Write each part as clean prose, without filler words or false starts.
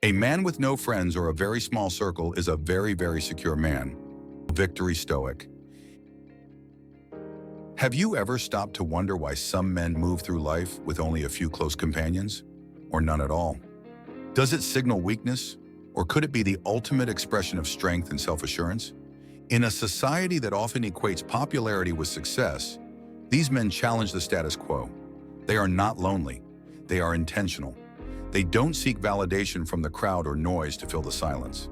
A man with no friends or a very small circle is a very, very secure man. Victory Stoic. Have you ever stopped to wonder why some men move through life with only a few close companions, or none at all? Does it signal weakness, or could it be the ultimate expression of strength and self-assurance? In a society that often equates popularity with success, these men challenge the status quo. They are not lonely. They are intentional. They don't seek validation from the crowd or noise to fill the silence.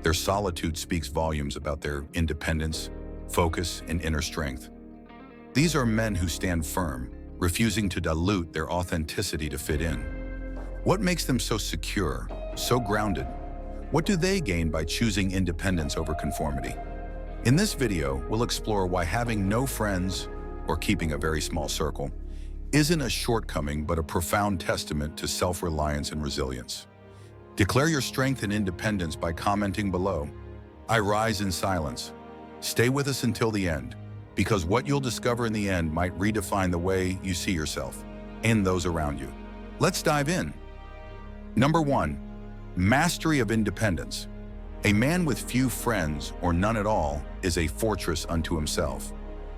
Their solitude speaks volumes about their independence, focus, and inner strength. These are men who stand firm, refusing to dilute their authenticity to fit in. What makes them so secure, so grounded? What do they gain by choosing independence over conformity? In this video, we'll explore why having no friends, or keeping a very small circle, isn't a shortcoming but a profound testament to self-reliance and resilience. Declare your strength and independence by commenting below. I rise in silence. Stay with us until the end, because what you'll discover in the end might redefine the way you see yourself and those around you. Let's dive in. Number 1. Mastery of independence. A man with few friends or none at all is a fortress unto himself.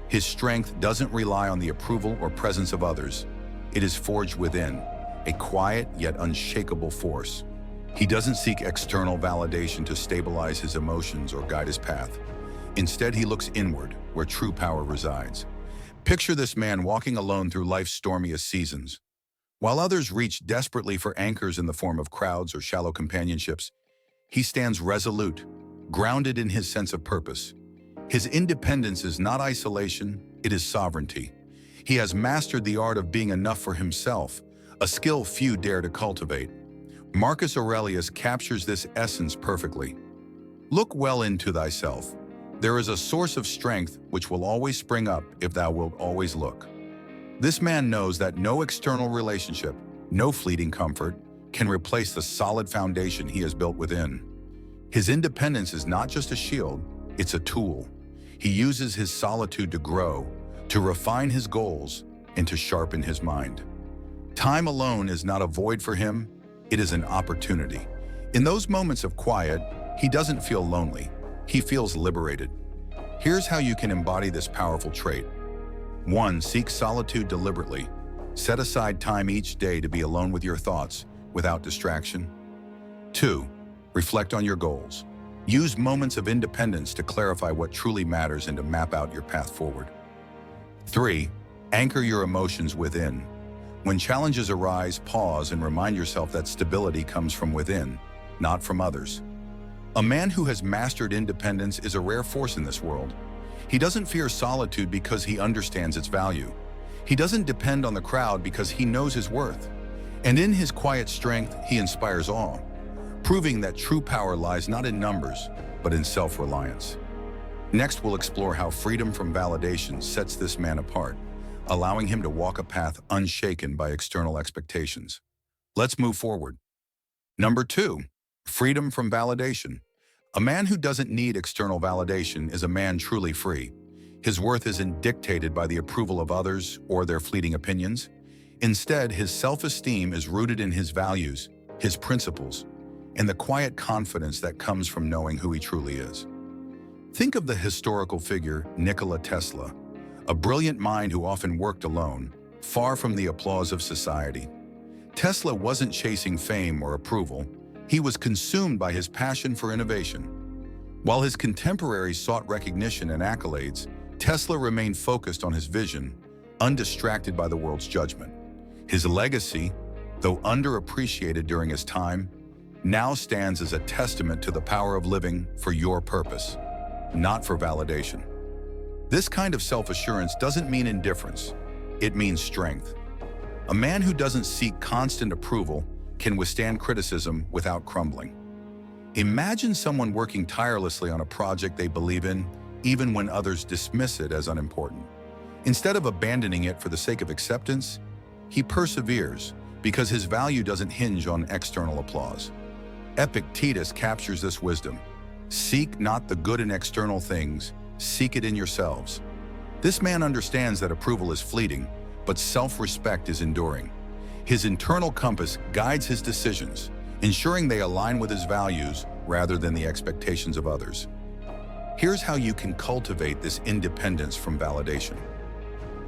His strength doesn't rely on the approval or presence of others. It is forged within, a quiet yet unshakable force. He doesn't seek external validation to stabilize his emotions or guide his path. Instead, he looks inward, where true power resides. Picture this man walking alone through life's stormiest seasons. While others reach desperately for anchors in the form of crowds or shallow companionships, he stands resolute, grounded in his sense of purpose. His independence is not isolation, it is sovereignty. He has mastered the art of being enough for himself, a skill few dare to cultivate. Marcus Aurelius captures this essence perfectly. Look well into thyself. There is a source of strength which will always spring up if thou wilt always look. This man knows that no external relationship, no fleeting comfort, can replace the solid foundation he has built within. His independence is not just a shield, it's a tool. He uses his solitude to grow, to refine his goals, and to sharpen his mind. Time alone is not a void for him, it is an opportunity. In those moments of quiet, he doesn't feel lonely, he feels liberated. Here's how you can embody this powerful trait. 1. Seek solitude deliberately. Set aside time each day to be alone with your thoughts, without distraction. 2. Reflect on your goals. Use moments of independence to clarify what truly matters and to map out your path forward. 3. Anchor your emotions within. When challenges arise, pause and remind yourself that stability comes from within, not from others. A man who has mastered independence is a rare force in this world. He doesn't fear solitude because he understands its value. He doesn't depend on the crowd because he knows his worth. And in his quiet strength, he inspires awe, proving that true power lies not in numbers, but in self-reliance. Next, we'll explore how freedom from validation sets this man apart, allowing him to walk a path unshaken by external expectations. Let's move forward. Number 2, freedom from validation. A man who doesn't need external validation is a man truly free. His worth isn't dictated by the approval of others or their fleeting opinions. Instead, his self-esteem is rooted in his values, his principles, and the quiet confidence that comes from knowing who he truly is. Think of the historical figure Nikola Tesla, a brilliant mind who often worked alone, far from the applause of society. Tesla wasn't chasing fame or approval. He was consumed by his passion for innovation. While his contemporaries sought recognition and accolades, Tesla remained focused on his vision, undistracted by the world's judgment. His legacy, though underappreciated during his time, now stands as a testament to the power of living for your purpose, not for validation. This kind of self-assurance doesn't mean indifference, it means strength. A man who doesn't seek constant approval can withstand criticism without crumbling. Imagine someone working tirelessly on a project they believe in, even when others dismiss it as unimportant. Instead of abandoning it for the sake of acceptance, he perseveres because his value doesn't hinge on external applause. Epictetus captures this wisdom. Seek not the good in external things, seek it in yourselves. This man understands that approval is fleeting, but self-respect is enduring. His internal compass guides his decisions, ensuring they align with his values rather than the expectations of others. Here's how you can cultivate this independence from validation.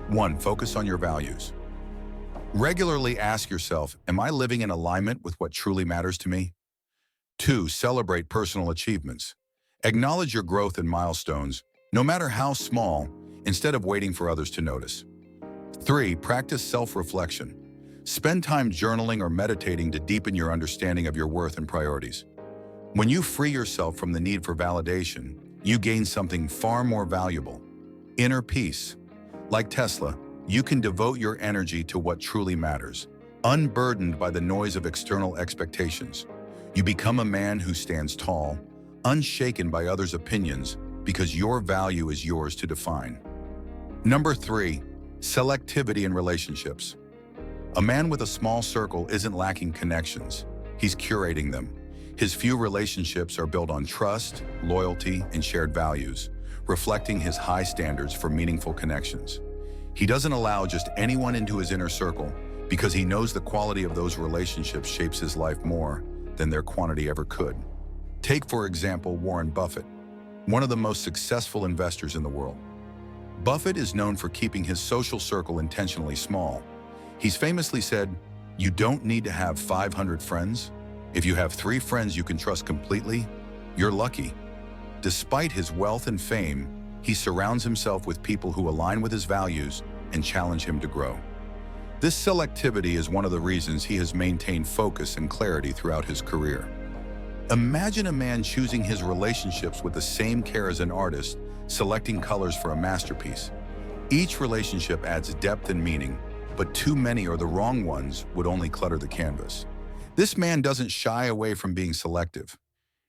1. Focus on your values. Regularly ask yourself, am I living in alignment with what truly matters to me? 2. Celebrate personal achievements. Acknowledge your growth and milestones, no matter how small, instead of waiting for others to notice. 3. Practice self-reflection. Spend time journaling or meditating to deepen your understanding of your worth and priorities. When you free yourself from the need for validation, you gain something far more valuable: inner peace. Like Tesla, you can devote your energy to what truly matters, unburdened by the noise of external expectations. You become a man who stands tall, unshaken by others' opinions, because your value is yours to define. Number 3, selectivity in relationships. A man with a small circle isn't lacking connections. He's curating them. His few relationships are built on trust, loyalty, and shared values, reflecting his high standards for meaningful connections. He doesn't allow just anyone into his inner circle because he knows the quality of those relationships shapes his life more than their quantity ever could. Take, for example, Warren Buffett, one of the most successful investors in the world. Buffett is known for keeping his social circle intentionally small. He's famously said, "You don't need to have 500 friends. If you have 3 friends you can trust completely, you're lucky." Despite his wealth and fame, he surrounds himself with people who align with his values and challenge him to grow. This selectivity is one of the reasons he has maintained focus and clarity throughout his career. Imagine a man choosing his relationships with the same care as an artist, selecting colors for a masterpiece. Each relationship adds depth and meaning, but too many or the wrong ones would only clutter the canvas. This man doesn't shy away from being selective.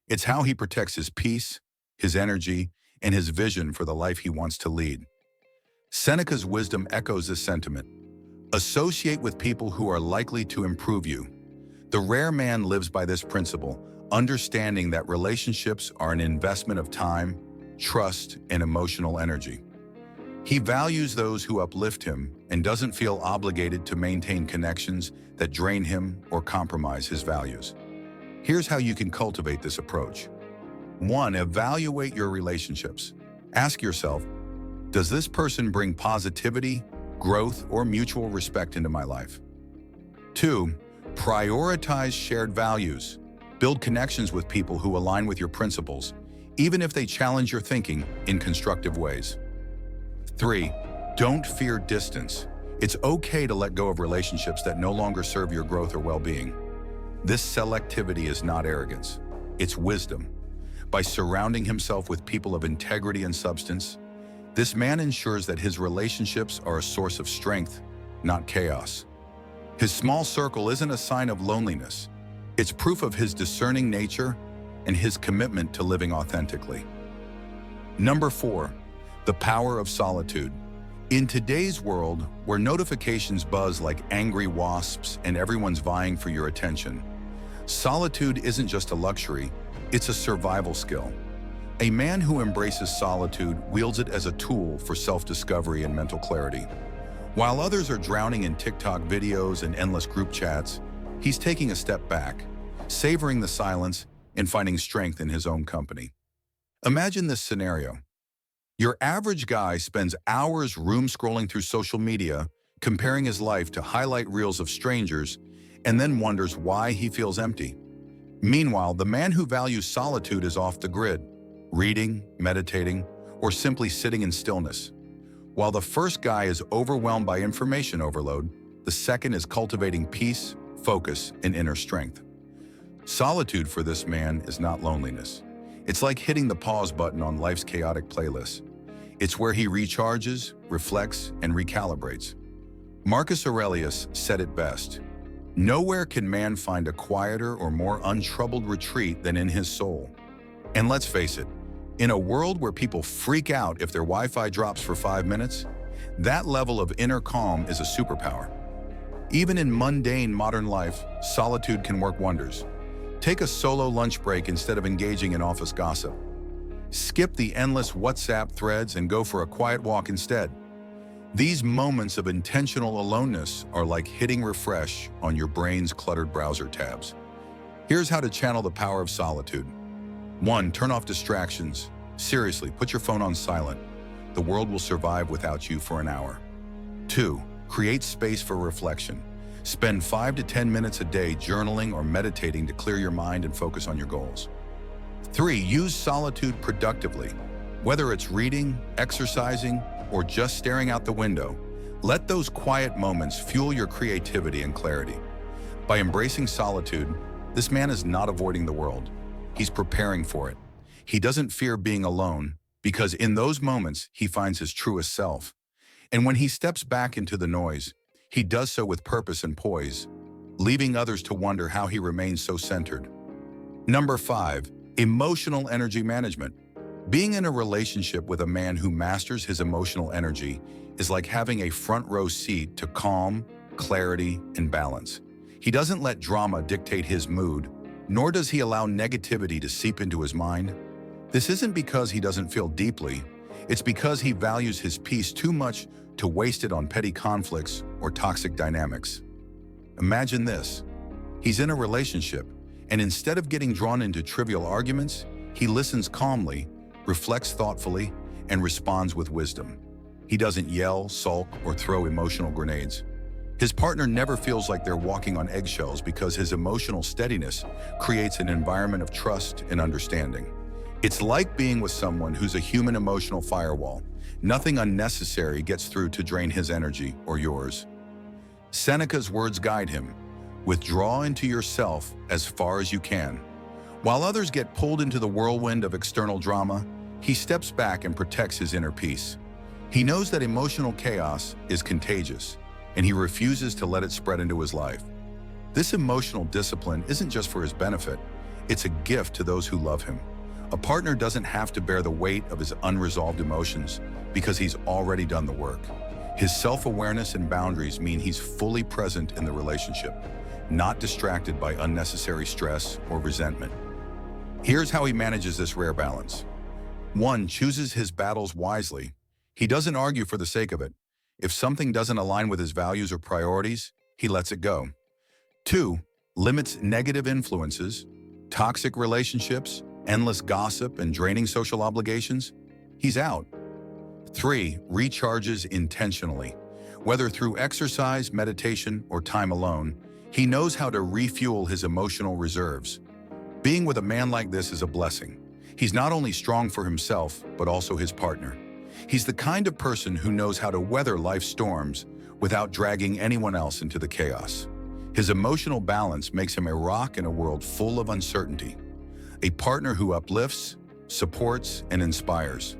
It's how he protects his peace, his energy, and his vision for the life he wants to lead. Seneca's wisdom echoes this sentiment. Associate with people who are likely to improve you. The rare man lives by this principle, understanding that relationships are an investment of time, trust, and emotional energy. He values those who uplift him and doesn't feel obligated to maintain connections that drain him or compromise his values. Here's how you can cultivate this approach. 1. Evaluate your relationships. Ask yourself, does this person bring positivity, growth, or mutual respect into my life? 2. Prioritize shared values. Build connections with people who align with your principles, even if they challenge your thinking in constructive ways. 3. Don't fear distance. It's okay to let go of relationships that no longer serve your growth or well-being. This selectivity is not arrogance, it's wisdom. By surrounding himself with people of integrity and substance, this man ensures that his relationships are a source of strength, not chaos. His small circle isn't a sign of loneliness. It's proof of his discerning nature and his commitment to living authentically. Number 4, the power of solitude. In today's world, where notifications buzz like angry wasps and everyone's vying for your attention, solitude isn't just a luxury, it's a survival skill. A man who embraces solitude wields it as a tool for self-discovery and mental clarity. While others are drowning in TikTok videos and endless group chats, he's taking a step back, savoring the silence and finding strength in his own company. Imagine this scenario. Your average guy spends hours scrolling through social media, comparing his life to highlight reels of strangers, and then wonders why he feels empty. Meanwhile, the man who values solitude is off the grid, reading, meditating, or simply sitting in stillness. While the first guy is overwhelmed by information overload, the second is cultivating peace, focus, and inner strength. Solitude for this man is not loneliness. It's like hitting the pause button on life's chaotic playlist. It's where he recharges, reflects, and recalibrates. Marcus Aurelius said it best, "Nowhere can man find a quieter or more untroubled retreat than in his soul." And let's face it, in a world where people freak out if their Wi-Fi drops for 5 minutes, that level of inner calm is a superpower. Even in mundane modern life, solitude can work wonders. Take a solo lunch break instead of engaging in office gossip. Skip the endless WhatsApp threads and go for a quiet walk instead. These moments of intentional aloneness are like hitting refresh on your brain's cluttered browser tabs. Here's how to channel the power of solitude. 1. Turn off distractions. Seriously, put your phone on silent. The world will survive without you for an hour. 2. Create space for reflection. Spend 5 to 10 minutes a day journaling or meditating to clear your mind and focus on your goals. 3. Use solitude productively. Whether it's reading, exercising, or just staring out the window, let those quiet moments fuel your creativity and clarity. By embracing solitude, this man is not avoiding the world. He's preparing for it. He doesn't fear being alone because in those moments, he finds his truest self. And when he steps back into the noise, he does so with purpose and poise, leaving others to wonder how he remains so centered. Number 5, emotional energy management. Being in a relationship with a man who masters his emotional energy is like having a front row seat to calm, clarity, and balance. He doesn't let drama dictate his mood, nor does he allow negativity to seep into his mind. This isn't because he doesn't feel deeply, it's because he values his peace too much to waste it on petty conflicts or toxic dynamics. Imagine this. He's in a relationship, and instead of getting drawn into trivial arguments, he listens calmly, reflects thoughtfully, and responds with wisdom. He doesn't yell, sulk, or throw emotional grenades. His partner never feels like they're walking on eggshells because his emotional steadiness creates an environment of trust and understanding. It's like being with someone who's a human emotional firewall. Nothing unnecessary gets through to drain his energy or yours. Seneca's words guide him. Withdraw into yourself as far as you can. While others get pulled into the whirlwind of external drama, he steps back and protects his inner peace. He knows that emotional chaos is contagious, and he refuses to let it spread into his life. This emotional discipline isn't just for his benefit, it's a gift to those who love him. A partner doesn't have to bear the weight of his unresolved emotions because he's already done the work. His self-awareness and boundaries mean he's fully present in the relationship, not distracted by unnecessary stress or resentment. Here's how he manages this rare balance. 1. Chooses his battles wisely. He doesn't argue for the sake of it. If something doesn't align with his values or priorities, he lets it go. 2. Limits negative influences, toxic relationships, endless gossip, and draining social obligations. He's out. 3. Recharges intentionally. Whether through exercise, meditation, or time alone, he knows how to refuel his emotional reserves. Being with a man like this is a blessing. He's not only strong for himself, but also his partner. He's the kind of person who knows how to weather life's storms without dragging anyone else into the chaos. His emotional balance makes him a rock in a world full of uncertainty, a partner who uplifts, supports, and inspires.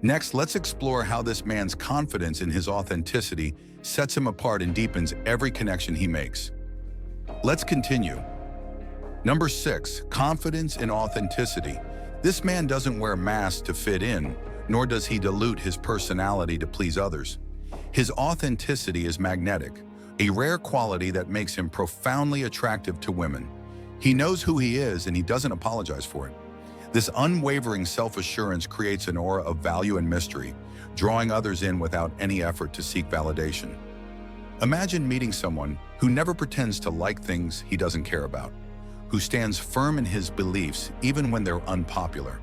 Next, let's explore how this man's confidence in his authenticity sets him apart and deepens every connection he makes. Let's continue. Number 6, confidence in authenticity. This man doesn't wear masks to fit in, nor does he dilute his personality to please others. His authenticity is magnetic, a rare quality that makes him profoundly attractive to women. He knows who he is and he doesn't apologize for it. This unwavering self-assurance creates an aura of value and mystery, drawing others in without any effort to seek validation. Imagine meeting someone who never pretends to like things he doesn't care about, who stands firm in his beliefs even when they're unpopular.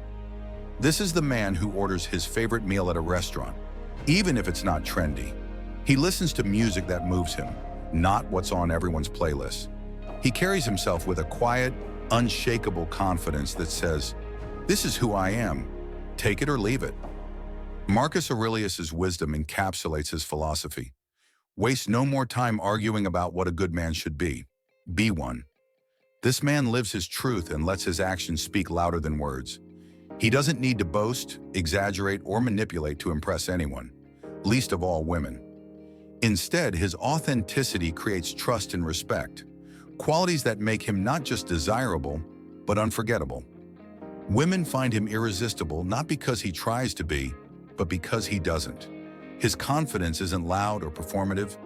This is the man who orders his favorite meal at a restaurant, even if it's not trendy. He listens to music that moves him, not what's on everyone's playlist. He carries himself with a quiet, unshakable confidence that says, "This is who I am. Take it or leave it." Marcus Aurelius's wisdom encapsulates his philosophy. Waste no more time arguing about what a good man should be. Be one. This man lives his truth and lets his actions speak louder than words. He doesn't need to boast, exaggerate, or manipulate to impress anyone, least of all women. Instead, his authenticity creates trust and respect, qualities that make him not just desirable, but unforgettable. Women find him irresistible not because he tries to be, but because he doesn't. His confidence isn't loud or performative,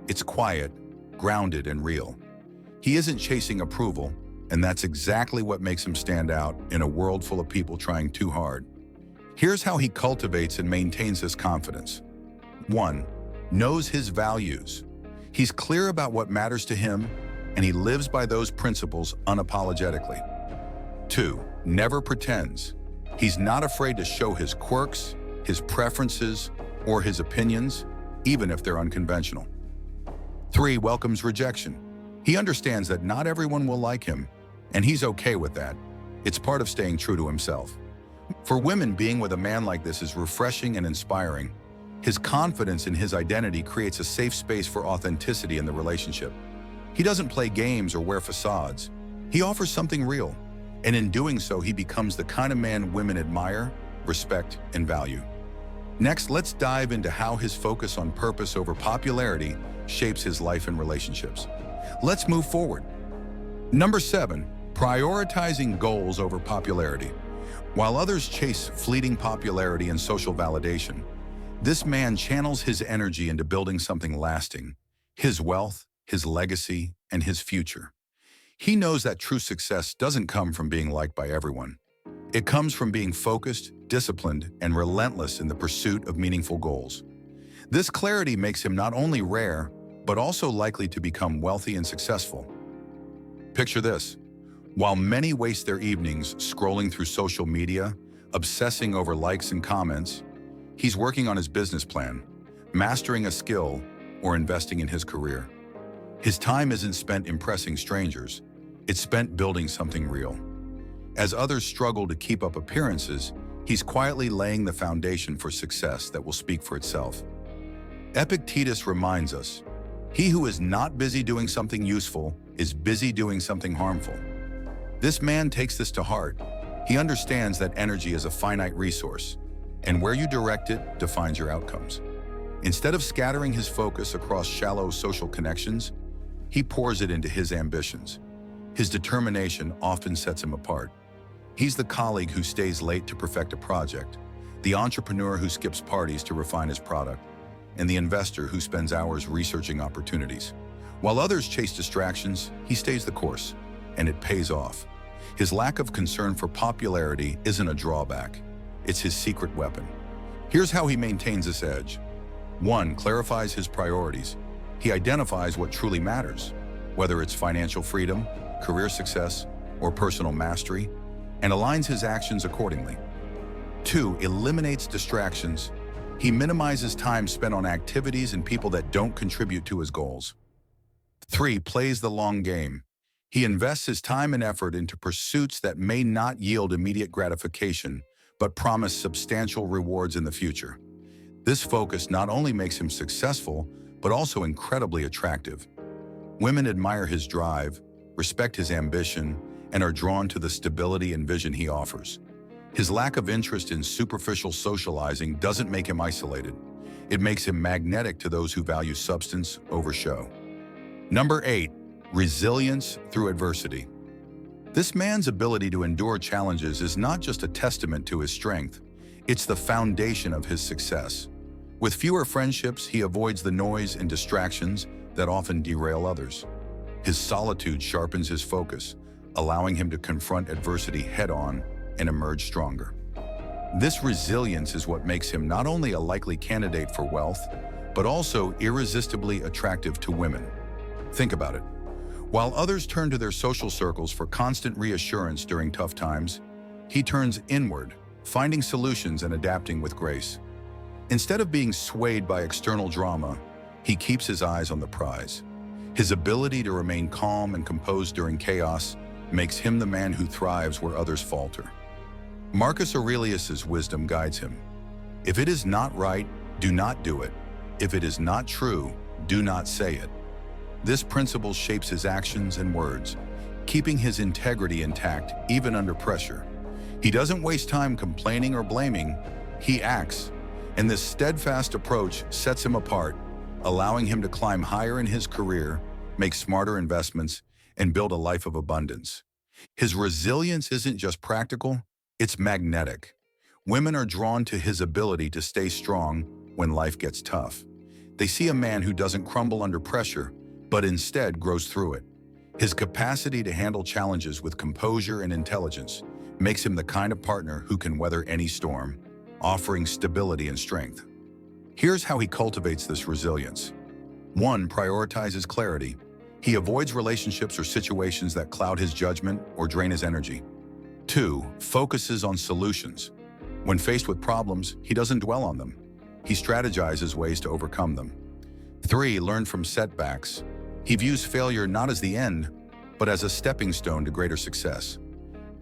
it's quiet, grounded, and real. He isn't chasing approval, and that's exactly what makes him stand out in a world full of people trying too hard. Here's how he cultivates and maintains his confidence. 1. Knows his values. He's clear about what matters to him and he lives by those principles unapologetically. 2. Never pretends. He's not afraid to show his quirks, his preferences, or his opinions, even if they're unconventional. 3. Welcomes rejection. He understands that not everyone will like him, and he's okay with that. It's part of staying true to himself. For women, being with a man like this is refreshing and inspiring. His confidence in his identity creates a safe space for authenticity in the relationship. He doesn't play games or wear facades. He offers something real, and in doing so, he becomes the kind of man women admire, respect, and value. Next, let's dive into how his focus on purpose over popularity shapes his life and relationships. Let's move forward. Number 7, prioritizing goals over popularity. While others chase fleeting popularity and social validation, this man channels his energy into building something lasting: his wealth, his legacy, and his future. He knows that true success doesn't come from being liked by everyone. It comes from being focused, disciplined, and relentless in the pursuit of meaningful goals. This clarity makes him not only rare, but also likely to become wealthy and successful. Picture this. While many waste their evenings scrolling through social media, obsessing over likes and comments, he's working on his business plan, mastering a skill, or investing in his career. His time isn't spent impressing strangers, it's spent building something real. As others struggle to keep up appearances, he's quietly laying the foundation for success that will speak for itself. Epictetus reminds us, "He who is not busy doing something useful is busy doing something harmful." This man takes this to heart. He understands that energy is a finite resource, and where you direct it defines your outcomes. Instead of scattering his focus across shallow social connections, he pours it into his ambitions. His determination often sets him apart. He's the colleague who stays late to perfect a project, the entrepreneur who skips parties to refine his product, and the investor who spends hours researching opportunities. While others chase distractions, he stays the course, and it pays off. His lack of concern for popularity isn't a drawback. It's his secret weapon. Here's how he maintains this edge. 1. Clarifies his priorities. He identifies what truly matters, whether it's financial freedom, career success, or personal mastery, and aligns his actions accordingly. 2. Eliminates distractions. He minimizes time spent on activities and people that don't contribute to his goals. 3. Plays the long game. He invests his time and effort into pursuits that may not yield immediate gratification, but promise substantial rewards in the future. This focus not only makes him successful, but also incredibly attractive. Women admire his drive, respect his ambition, and are drawn to the stability and vision he offers. His lack of interest in superficial socializing doesn't make him isolated. It makes him magnetic to those who value substance over show. Number 8, resilience through adversity. This man's ability to endure challenges is not just a testament to his strength, it's the foundation of his success. With fewer friendships, he avoids the noise and distractions that often derail others. His solitude sharpens his focus, allowing him to confront adversity head-on and emerge stronger. This resilience is what makes him not only a likely candidate for wealth, but also irresistibly attractive to women. Think about it. While others turn to their social circles for constant reassurance during tough times, he turns inward, finding solutions and adapting with grace. Instead of being swayed by external drama, he keeps his eyes on the prize. His ability to remain calm and composed during chaos makes him the man who thrives where others falter. Marcus Aurelius's wisdom guides him. If it is not right, do not do it. If it is not true, do not say it. This principle shapes his actions and words, keeping his integrity intact even under pressure. He doesn't waste time complaining or blaming, he acts, and this steadfast approach sets him apart, allowing him to climb higher in his career, make smarter investments, and build a life of abundance. His resilience isn't just practical, it's magnetic. Women are drawn to his ability to stay strong when life gets tough. They see a man who doesn't crumble under pressure, but instead grows through it. His capacity to handle challenges with composure and intelligence makes him the kind of partner who can weather any storm, offering stability and strength. Here's how he cultivates this resilience. 1. Prioritizes clarity. He avoids relationships or situations that cloud his judgment or drain his energy. 2. Focuses on solutions. When faced with problems, he doesn't dwell on them. He strategizes ways to overcome them. 3. Learn from setbacks. He views failure not as the end, but as a stepping stone to greater success.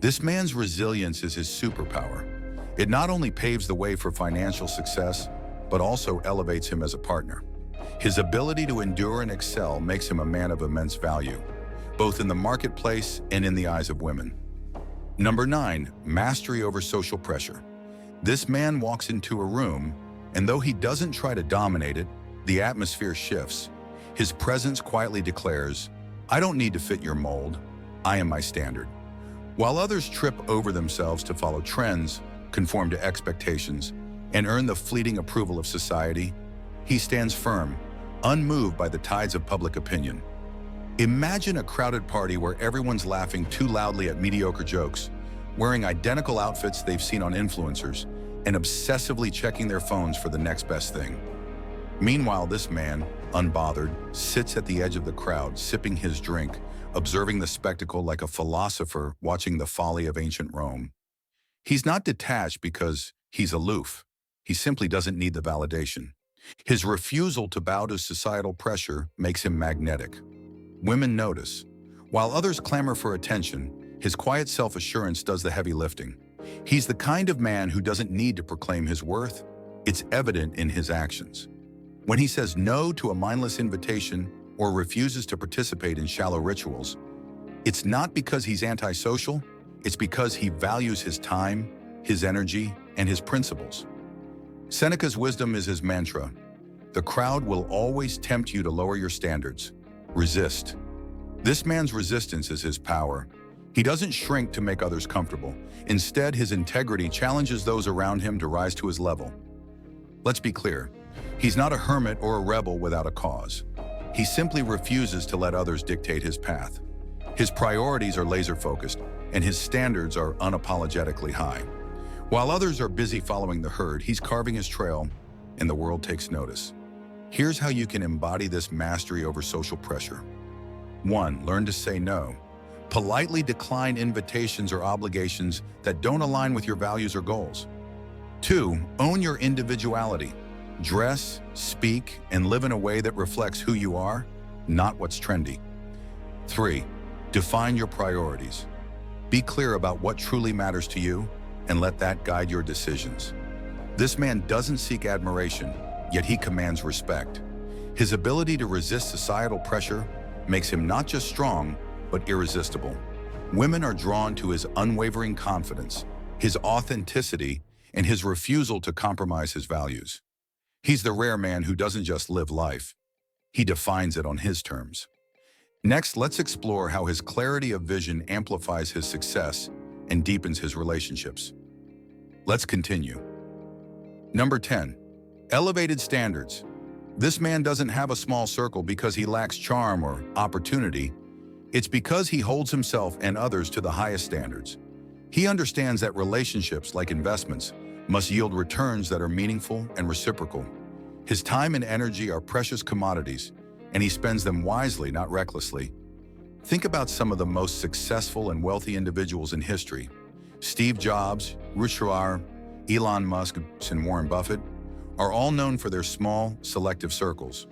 This man's resilience is his superpower. It not only paves the way for financial success, but also elevates him as a partner. His ability to endure and excel makes him a man of immense value, both in the marketplace and in the eyes of women. Number 9, mastery over social pressure. This man walks into a room, and though he doesn't try to dominate it, the atmosphere shifts. His presence quietly declares, "I don't need to fit your mold. I am my standard." While others trip over themselves to follow trends, conform to expectations, and earn the fleeting approval of society, he stands firm, unmoved by the tides of public opinion. Imagine a crowded party where everyone's laughing too loudly at mediocre jokes, wearing identical outfits they've seen on influencers, and obsessively checking their phones for the next best thing. Meanwhile, this man, unbothered, sits at the edge of the crowd, sipping his drink, observing the spectacle like a philosopher watching the folly of ancient Rome. He's not detached because he's aloof. He simply doesn't need the validation. His refusal to bow to societal pressure makes him magnetic. Women notice. While others clamor for attention, his quiet self-assurance does the heavy lifting. He's the kind of man who doesn't need to proclaim his worth. It's evident in his actions. When he says no to a mindless invitation or refuses to participate in shallow rituals, it's not because he's antisocial, it's because he values his time, his energy, and his principles. Seneca's wisdom is his mantra. The crowd will always tempt you to lower your standards. Resist. This man's resistance is his power. He doesn't shrink to make others comfortable. Instead, his integrity challenges those around him to rise to his level. Let's be clear. He's not a hermit or a rebel without a cause. He simply refuses to let others dictate his path. His priorities are laser-focused, and his standards are unapologetically high. While others are busy following the herd, he's carving his trail, and the world takes notice. Here's how you can embody this mastery over social pressure. 1. Learn to say no. Politely decline invitations or obligations that don't align with your values or goals. 2. Own your individuality. Dress, speak, and live in a way that reflects who you are, not what's trendy. 3. Define your priorities. Be clear about what truly matters to you, and let that guide your decisions. This man doesn't seek admiration, yet he commands respect. His ability to resist societal pressure makes him not just strong, but irresistible. Women are drawn to his unwavering confidence, his authenticity, and his refusal to compromise his values. He's the rare man who doesn't just live life, he defines it on his terms. Next, let's explore how his clarity of vision amplifies his success and deepens his relationships. Let's continue. Number 10. Elevated standards. This man doesn't have a small circle because he lacks charm or opportunity. It's because he holds himself and others to the highest standards. He understands that relationships, like investments, must yield returns that are meaningful and reciprocal. His time and energy are precious commodities, and he spends them wisely, not recklessly. Think about some of the most successful and wealthy individuals in history. Steve Jobs, Ruth, Elon Musk, and Warren Buffett are all known for their small, selective circles.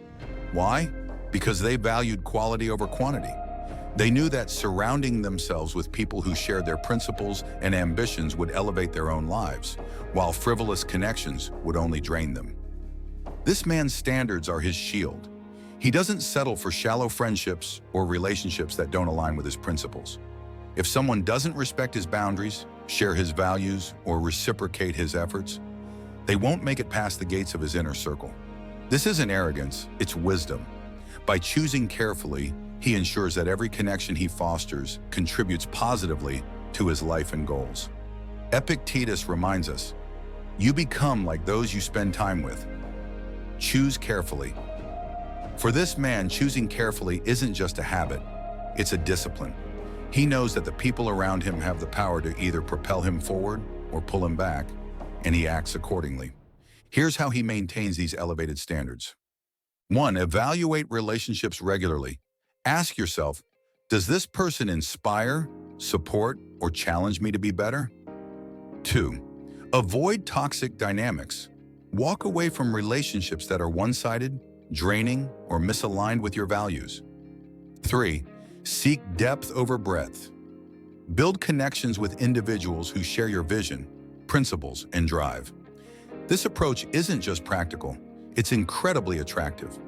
Why? Because they valued quality over quantity. They knew that surrounding themselves with people who shared their principles and ambitions would elevate their own lives, while frivolous connections would only drain them. This man's standards are his shield. He doesn't settle for shallow friendships or relationships that don't align with his principles. If someone doesn't respect his boundaries, share his values, or reciprocate his efforts, they won't make it past the gates of his inner circle. This isn't arrogance, it's wisdom. By choosing carefully, he ensures that every connection he fosters contributes positively to his life and goals. Epictetus reminds us, "You become like those you spend time with." Choose carefully. For this man, choosing carefully isn't just a habit, it's a discipline. He knows that the people around him have the power to either propel him forward or pull him back, and he acts accordingly. Here's how he maintains these elevated standards. 1. Evaluate relationships regularly. Ask yourself, does this person inspire, support, or challenge me to be better? 2. Avoid toxic dynamics. Walk away from relationships that are one-sided, draining, or misaligned with your values. 3. Seek depth over breadth. Build connections with individuals who share your vision, principles, and drive. This approach isn't just practical, it's incredibly attractive.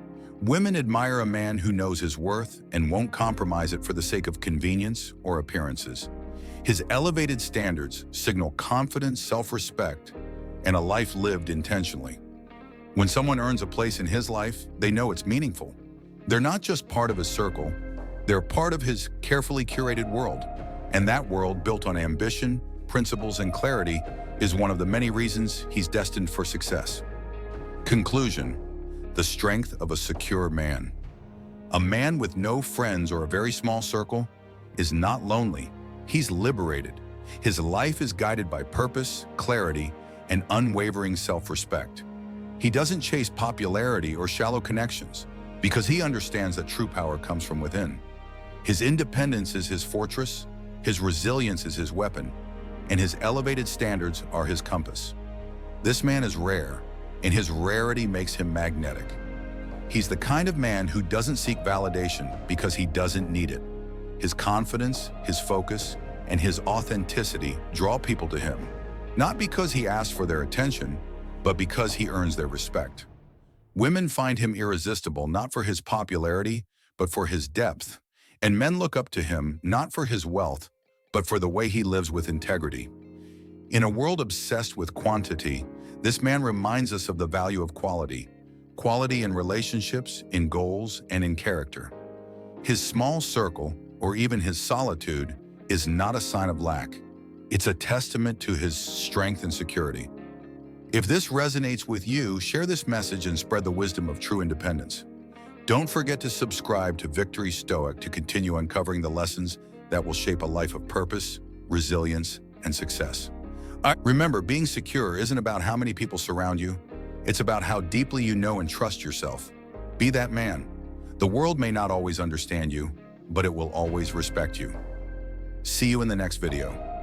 Women admire a man who knows his worth and won't compromise it for the sake of convenience or appearances. His elevated standards signal confidence, self-respect, and a life lived intentionally. When someone earns a place in his life, they know it's meaningful. They're not just part of his circle, they're part of his carefully curated world. And that world, built on ambition, principles, and clarity, is one of the many reasons he's destined for success. Conclusion: the strength of a secure man. A man with no friends or a very small circle is not lonely. He's liberated. His life is guided by purpose, clarity, and unwavering self-respect. He doesn't chase popularity or shallow connections because he understands that true power comes from within. His independence is his fortress, his resilience is his weapon, and his elevated standards are his compass. This man is rare, and his rarity makes him magnetic. He's the kind of man who doesn't seek validation because he doesn't need it. His confidence, his focus, and his authenticity draw people to him, not because he asks for their attention, but because he earns their respect. Women find him irresistible not for his popularity, but for his depth, and men look up to him not for his wealth, but for the way he lives with integrity. In a world obsessed with quantity, this man reminds us of the value of quality in relationships, in goals, and in character. His small circle, or even his solitude, is not a sign of lack. It's a testament to his strength and security. If this resonates with you, share this message and spread the wisdom of true independence. Don't forget to subscribe to Victory Stoic to continue uncovering the lessons that will shape a life of purpose, resilience, and success. Remember, being secure isn't about how many people surround you. It's about how deeply you know and trust yourself. Be that man. The world may not always understand you, but it will always respect you. See you in the next video.